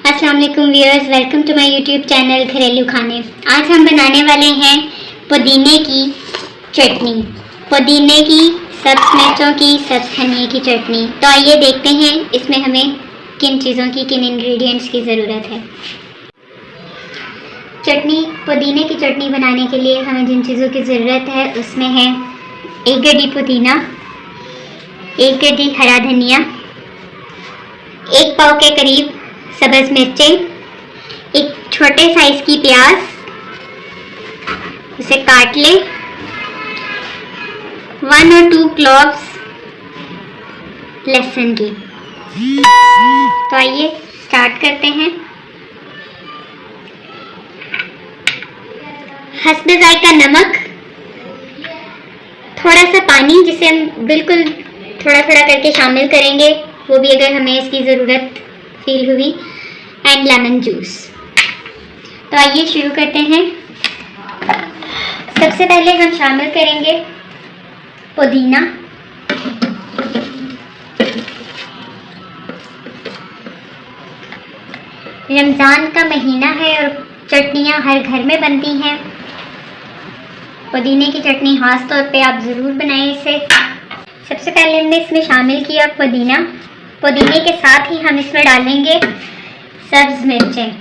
अस्सलाम वालेकुम viewers, welcome to my YouTube channel घरेलू खाने। आज हम बनाने वाले हैं पुदीने की चटनी। पुदीने की, सब्ज़ मिर्चों की, सब्ज़ धनिए की चटनी। तो आइए देखते हैं इसमें हमें किन चीज़ों की, किन इंग्रेडिएंट्स की ज़रूरत है। पुदीने की चटनी बनाने के लिए हमें जिन चीज़ों की ज़रूरत है उसमें है 1 गड्डी पुदीना, 1 गड्डी हरा धनिया, 1 पाव के करीब सब्ज़ मिर्चें, एक छोटे साइज की प्याज, उसे काट लें, 1 और 2 क्लोव्स लहसुन की। तो आइए स्टार्ट करते हैं। हस्बे ज़ायका नमक, थोड़ा सा पानी जिसे हम बिल्कुल थोड़ा थोड़ा करके शामिल करेंगे, वो भी अगर हमें इसकी ज़रूरत फील हुई, एंड लेमन जूस। तो आइए शुरू करते हैं। सबसे पहले हम शामिल करेंगे पुदीना। रमज़ान का महीना है और चटनियाँ हर घर में बनती हैं। पुदीने की चटनी खास तौर पे आप ज़रूर बनाएं इसे। सबसे पहले हमने इसमें शामिल किया पुदीना। पुदीने के साथ ही हम इसमें डालेंगे सब्ज़ मिर्चें।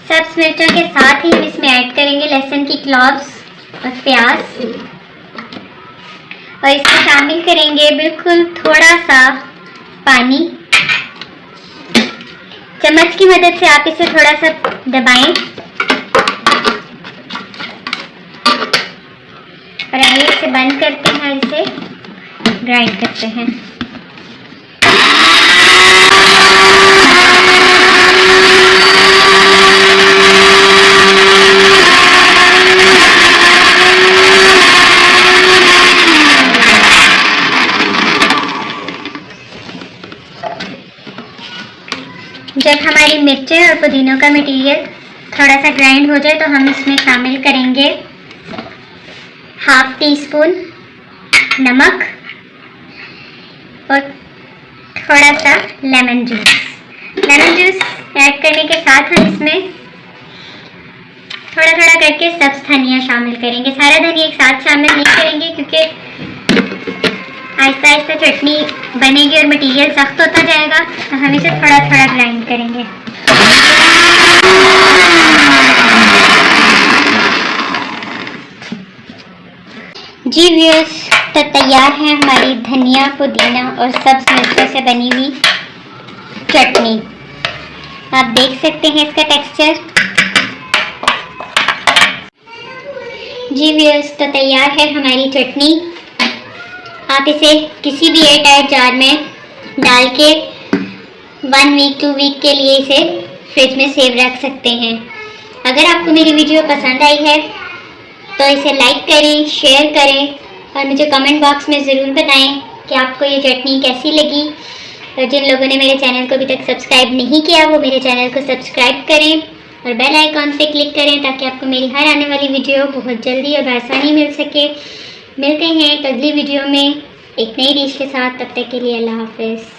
सब्ज़ मिर्चों के साथ ही हम इसमें ऐड करेंगे लहसुन की क्लॉव्स और प्याज, और इसमें शामिल करेंगे बिल्कुल थोड़ा सा पानी। चम्मच की मदद से आप इसे थोड़ा सा दबाएं और आइए इसे बंद करते हैं, इसे ग्राइंड करते हैं। जब हमारी मिर्चें और पुदीनों का मटेरियल थोड़ा सा ग्राइंड हो जाए तो हम इसमें शामिल करेंगे 1/2 टीस्पून नमक और थोड़ा सा lemon juice. Lemon juice add करने के साथ हम इसमें थोड़ा थोड़ा करके सब्ज़ धनिया शामिल करेंगे। सारा धनिया एक साथ शामिल नहीं करेंगे क्योंकि आहिस्ता आहिस्ता चटनी बनेगी और मटेरियल सख्त होता जाएगा, तो हम इसे थोड़ा थोड़ा ग्राइंड करेंगे। जी व्यूअर्स, तो तैयार है हमारी धनिया, पुदीना और सब्ज़ मिर्चों से बनी हुई चटनी। आप देख सकते हैं इसका टेक्सचर। जी व्यूअर्स, तो तैयार है हमारी चटनी। आप इसे किसी भी एयरटाइट जार में डाल के 1 वीक 2 वीक के लिए इसे फ्रिज में सेव रख सकते हैं। अगर आपको मेरी वीडियो पसंद आई है तो इसे लाइक करें, शेयर करें और मुझे कमेंट बॉक्स में ज़रूर बताएं कि आपको ये चटनी कैसी लगी। और जिन लोगों ने मेरे चैनल को अभी तक सब्सक्राइब नहीं किया वो मेरे चैनल को सब्सक्राइब करें और बेल आइकॉन पे क्लिक करें ताकि आपको मेरी हर आने वाली वीडियो बहुत जल्दी और आसानी मिल सके। मिलते हैं एक अगली वीडियो में एक नई डिश के साथ। तब तक के लिए अल्लाह हाफ़िज़।